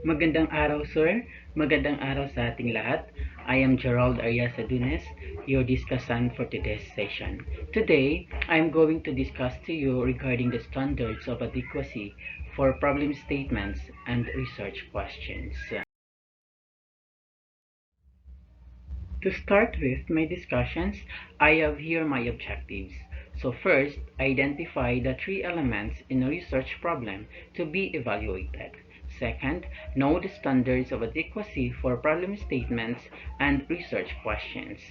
Magandang araw, sir. Magandang araw sa ating lahat. I am Gerald Arias Adunes, your discussant for today's session. Today, I am going to discuss to you regarding the standards of adequacy for problem statements and research questions. To start with my discussions, I have here my objectives. So first, identify the three elements in a research problem to be evaluated. Second, know the standards of adequacy for problem statements and research questions.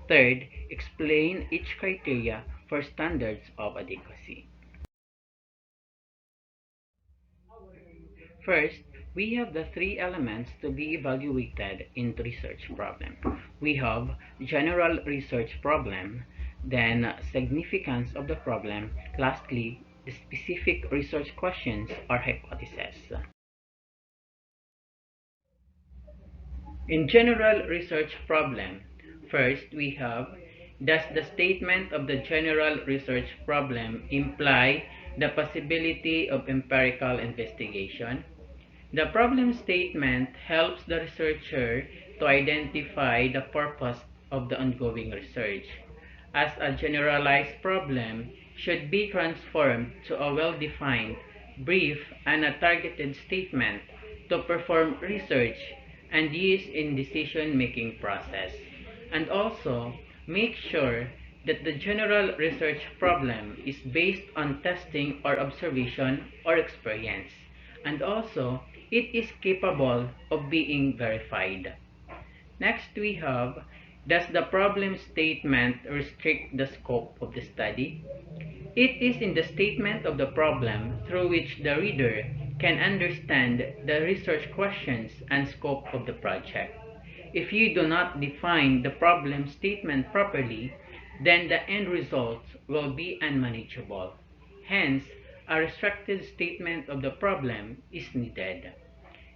Third, explain each criteria for standards of adequacy. First, we have the three elements to be evaluated in research problem. We have general research problem, then significance of the problem, lastly, the specific research questions or hypotheses. In general research problem, first we have, does the statement of the general research problem imply the possibility of empirical investigation? The problem statement helps the researcher to identify the purpose of the ongoing research, as a generalized problem should be transformed to a well-defined, brief, and a targeted statement to perform research and use in decision-making process, and also make sure that the general research problem is based on testing or observation or experience, and also it is capable of being verified. Next we have, does the problem statement restrict the scope of the study? It is in the statement of the problem through which the reader can understand the research questions and scope of the project. If you do not define the problem statement properly, then the end result will be unmanageable. Hence, a restricted statement of the problem is needed.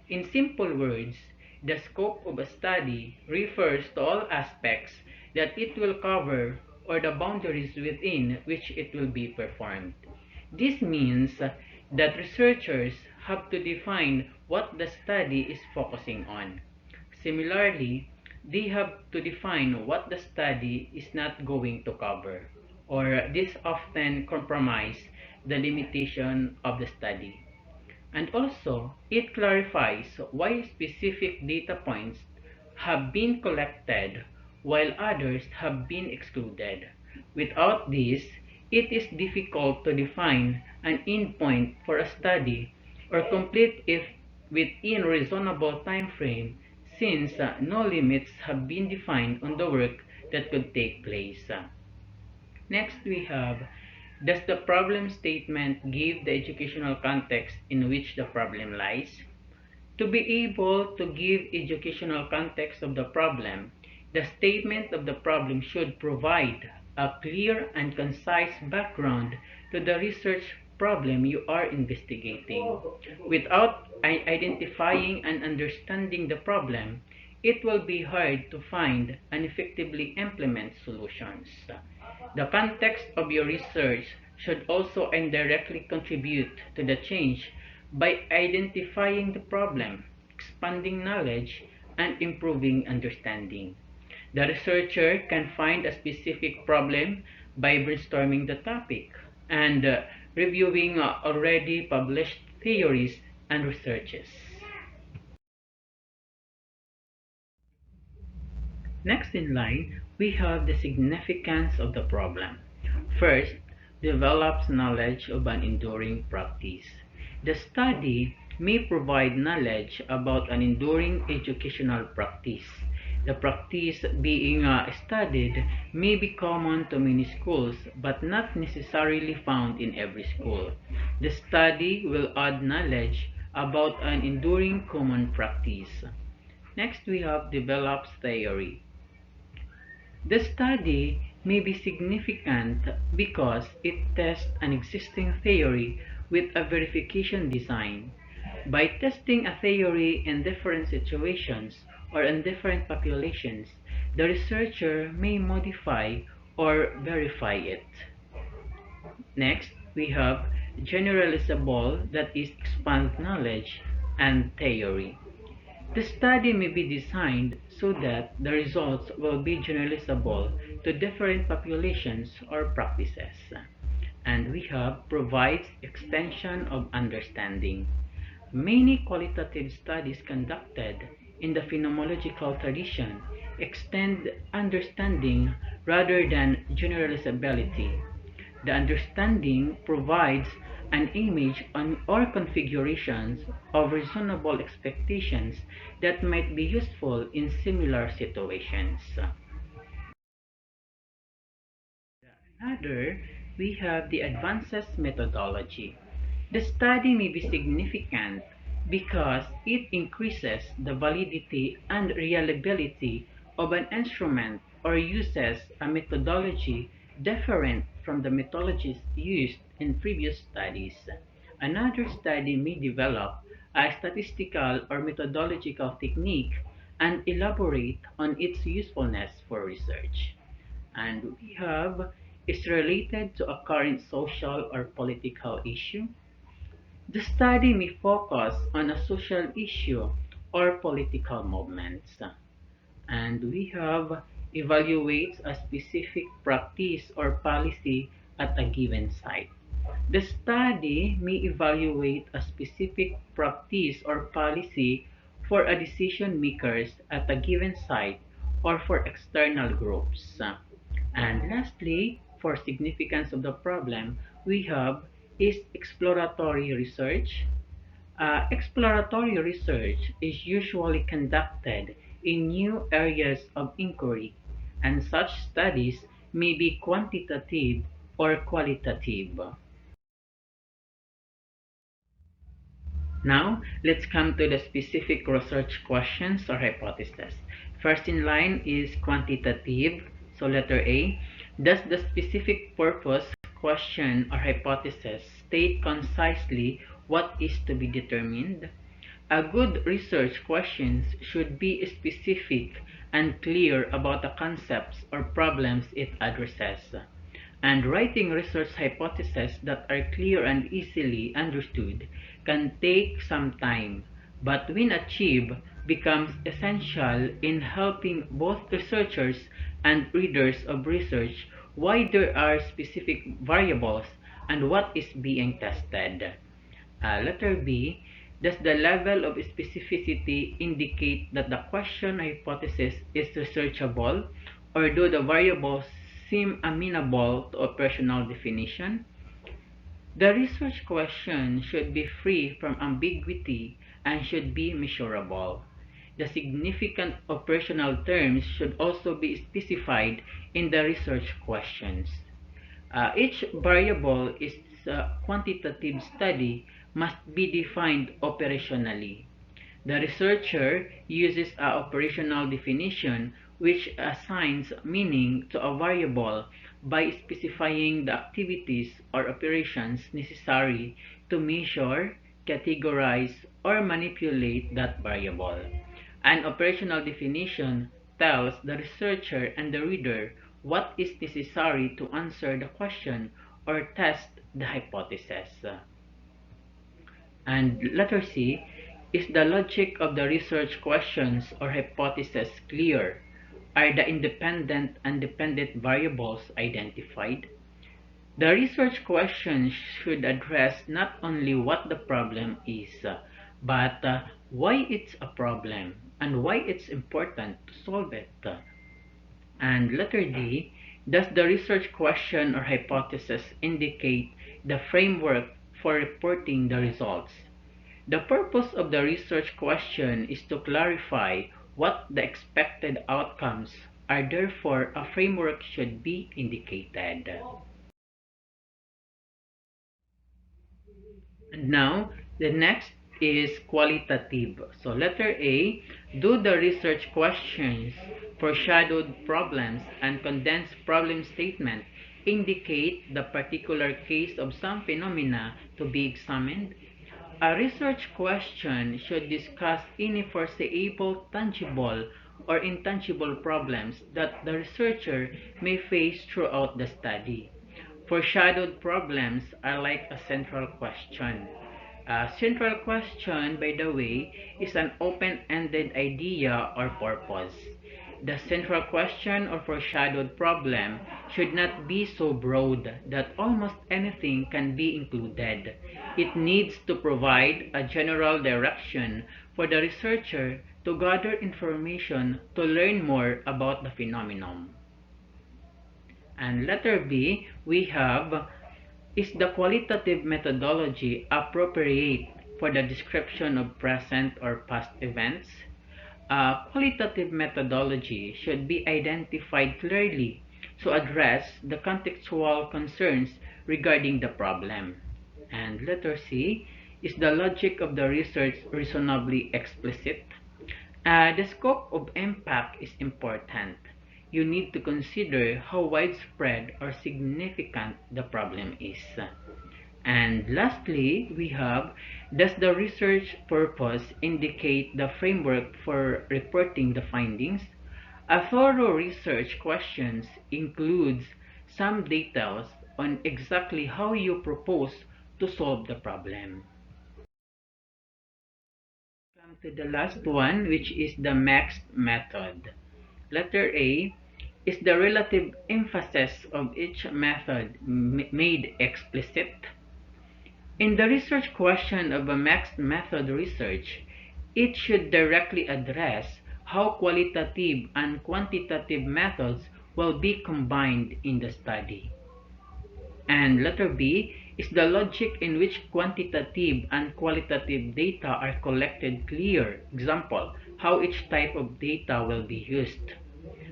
In simple words, the scope of a study refers to all aspects that it will cover or the boundaries within which it will be performed. This means that researchers have to define what the study is focusing on. Similarly, they have to define what the study is not going to cover, or this often compromises the limitation of the study. And also, it clarifies why specific data points have been collected while others have been excluded. Without this, it is difficult to define an endpoint for a study or complete it within reasonable time frame, since no limits have been defined on the work that could take place. Next we have, does the problem statement give the educational context in which the problem lies? To be able to give educational context of the problem, the statement of the problem should provide a clear and concise background to the research problem you are investigating. Without identifying and understanding the problem, it will be hard to find and effectively implement solutions. The context of your research should also indirectly contribute to the change by identifying the problem, expanding knowledge, and improving understanding. The researcher can find a specific problem by brainstorming the topic and reviewing already published theories and researches. Next in line, we have the significance of the problem. First, develops knowledge of an enduring practice. The study may provide knowledge about an enduring educational practice. The practice being studied may be common to many schools but not necessarily found in every school. The study will add knowledge about an enduring common practice. Next we have develops theory. The study may be significant because it tests an existing theory with a verification design. By testing a theory in different situations or in different populations, the researcher may modify or verify it. Next, we have generalizable, that is expand knowledge, and theory. The study may be designed so that the results will be generalizable to different populations or practices. And we have provides extension of understanding. Many qualitative studies conducted in the phenomenological tradition extend understanding rather than generalizability. The understanding provides an image on or configurations of reasonable expectations that might be useful in similar situations. Another, we have the advances methodology. The study may be significant because it increases the validity and reliability of an instrument or uses a methodology different from the methodologies used in previous studies. Another study may develop a statistical or methodological technique and elaborate on its usefulness for research. And we have is related to a current social or political issue. The study may focus on a social issue or political movements. And we have evaluates a specific practice or policy at a given site. The study may evaluate a specific practice or policy for a decision makers at a given site or for external groups. And lastly, for significance of the problem, we have is exploratory research. Exploratory research is usually conducted in new areas of inquiry, and such studies may be quantitative or qualitative. Now, let's come to the specific research questions or hypotheses. First in line is quantitative. So letter A, does the specific purpose question or hypothesis state concisely what is to be determined? A good research question should be specific and clear about the concepts or problems it addresses. And writing research hypotheses that are clear and easily understood can take some time, but when achieved, becomes essential in helping both researchers and readers of research why there are specific variables and what is being tested. Letter B, does the level of specificity indicate that the question hypothesis is researchable, or do the variables seem amenable to operational definition? The research question should be free from ambiguity and should be measurable. The significant operational terms should also be specified in the research questions. Each variable is a quantitative study must be defined operationally. The researcher uses a operational definition which assigns meaning to a variable by specifying the activities or operations necessary to measure, categorize, or manipulate that variable. An operational definition tells the researcher and the reader what is necessary to answer the question or test the hypothesis. And letter C, is the logic of the research questions or hypothesis clear? Are the independent and dependent variables identified? The research question should address not only what the problem is, but why it's a problem and why it's important to solve it. And letter D, does the research question or hypothesis indicate the framework for reporting the results? The purpose of the research question is to clarify what the expected outcomes are, therefore a framework should be indicated. And now, the next is qualitative. So letter A, do the research questions, foreshadowed problems, and condensed problem statement indicate the particular case of some phenomena to be examined? A research question should discuss any foreseeable tangible or intangible problems that the researcher may face throughout the study. Foreshadowed problems are like a central question. A central question, by the way, is an open-ended idea or purpose. The central question or foreshadowed problem should not be so broad that almost anything can be included. It needs to provide a general direction for the researcher to gather information to learn more about the phenomenon. And letter B, we have, is the qualitative methodology appropriate for the description of present or past events? A qualitative methodology should be identified clearly to address the contextual concerns regarding the problem. And letter C, is the logic of the research reasonably explicit? The scope of impact is important. You need to consider how widespread or significant the problem is. And lastly, we have, does the research purpose indicate the framework for reporting the findings? A thorough research questions includes some details on exactly how you propose to solve the problem. Come to the last one, which is the mixed method. Letter A, is the relative emphasis of each method made explicit? In the research question of a mixed method research, it should directly address how qualitative and quantitative methods will be combined in the study. And letter B, is the logic in which quantitative and qualitative data are collected clear? Example, how each type of data will be used.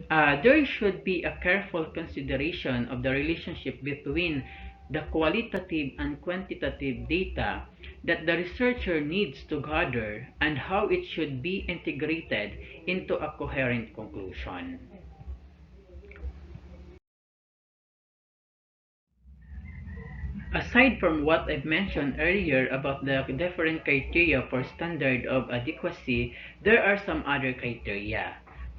There should be a careful consideration of the relationship between the qualitative and quantitative data that the researcher needs to gather and how it should be integrated into a coherent conclusion. Aside from what I've mentioned earlier about the different criteria for standard of adequacy, there are some other criteria.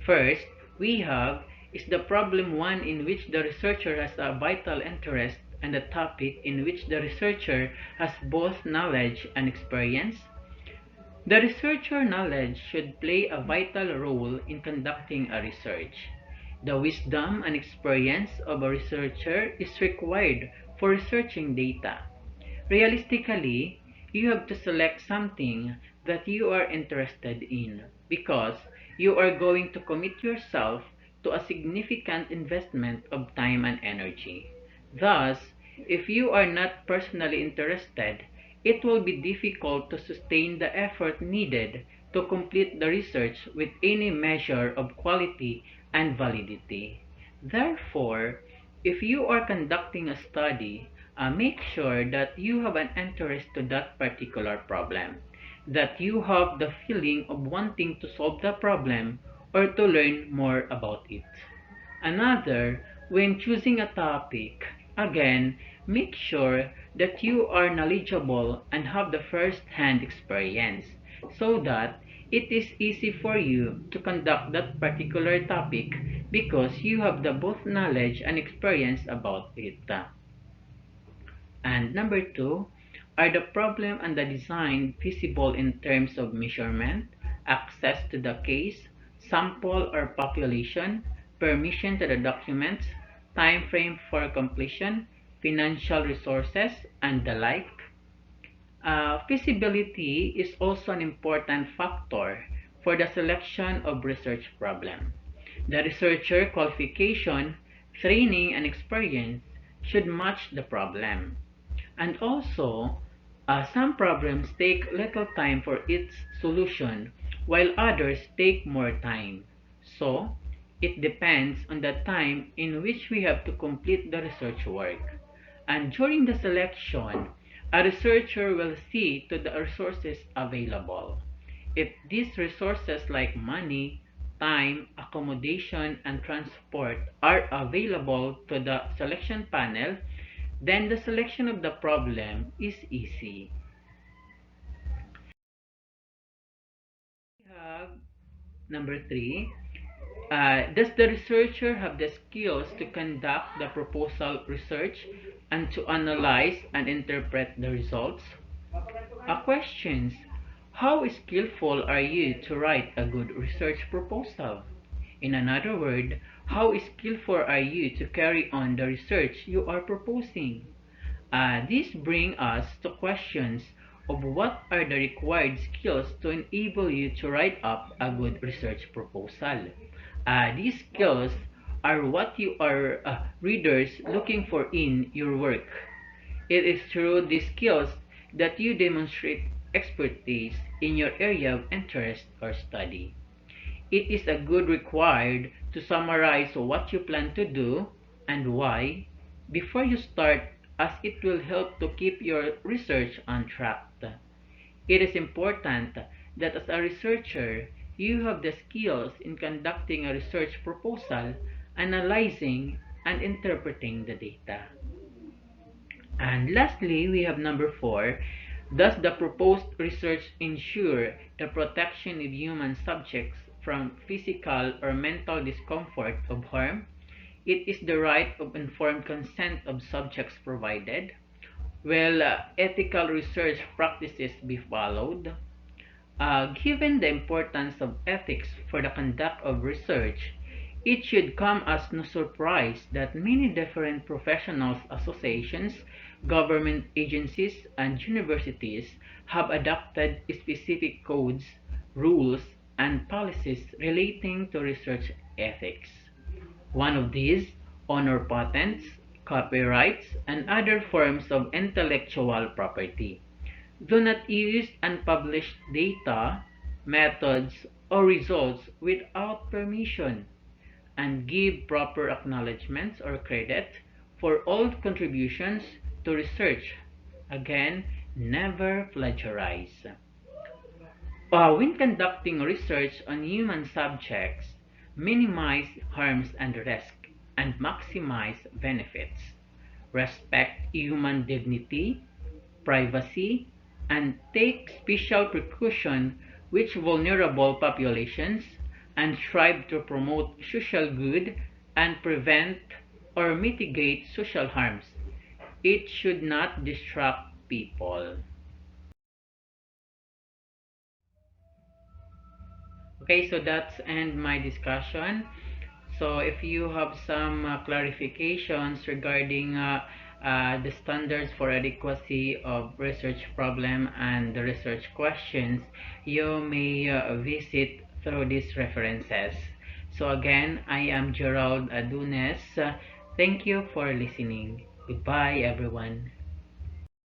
First, we have, is the problem one in which the researcher has a vital interest and a topic in which the researcher has both knowledge and experience? The researcher knowledge should play a vital role in conducting a research. The wisdom and experience of a researcher is required for researching data. Realistically, you have to select something that you are interested in because you are going to commit yourself to a significant investment of time and energy. Thus, if you are not personally interested, it will be difficult to sustain the effort needed to complete the research with any measure of quality and validity. Therefore, if you are conducting a study, make sure that you have an interest to that particular problem, that you have the feeling of wanting to solve the problem or to learn more about it. Another, when choosing a topic, again, make sure that you are knowledgeable and have the first-hand experience so that it is easy for you to conduct that particular topic because you have the both knowledge and experience about it. And number two, are the problem and the design feasible in terms of measurement, access to the case, sample or population, permission to the documents, time frame for completion, financial resources, and the like? Feasibility is also an important factor for the selection of research problem. The researcher qualification, training, and experience should match the problem. And also, some problems take little time for its solution, while others take more time. So, it depends on the time in which we have to complete the research work. And during the selection, a researcher will see to the resources available. If these resources like money, time, accommodation, and transport are available to the selection panel, then the selection of the problem is easy. We have number three. Does the researcher have the skills to conduct the proposal research and to analyze and interpret the results? Questions. How skillful are you to write a good research proposal? In another word, how skillful are you to carry on the research you are proposing? This brings us to questions of what are the required skills to enable you to write up a good research proposal. These skills are what you are readers looking for in your work. It is through these skills that you demonstrate expertise in your area of interest or study. It is a good required to summarize what you plan to do and why before you start, as it will help to keep your research on track. It is important that as a researcher, you have the skills in conducting a research proposal, analyzing and interpreting the data. And lastly, we have number 4. Does the proposed research ensure the protection of human subjects from physical or mental discomfort of harm? It is the right of informed consent of subjects provided. Will ethical research practices be followed? Given the importance of ethics for the conduct of research, it should come as no surprise that many different professional associations, government agencies, and universities have adopted specific codes, rules, and policies relating to research ethics. One of these honor patents, copyrights, and other forms of intellectual property. Do not use unpublished data, methods, or results without permission, and give proper acknowledgments or credit for all contributions to research. Again, never plagiarize. When conducting research on human subjects, minimize harms and risk and maximize benefits. Respect human dignity, privacy, and take special precaution with vulnerable populations and strive to promote social good and prevent or mitigate social harms. It should not distract people. Okay, so that's end my discussion. So if you have some clarifications regarding the standards for adequacy of research problem and the research questions, you may visit through these references. So again, I am Gerald Adunes. Thank you for listening. Goodbye, everyone.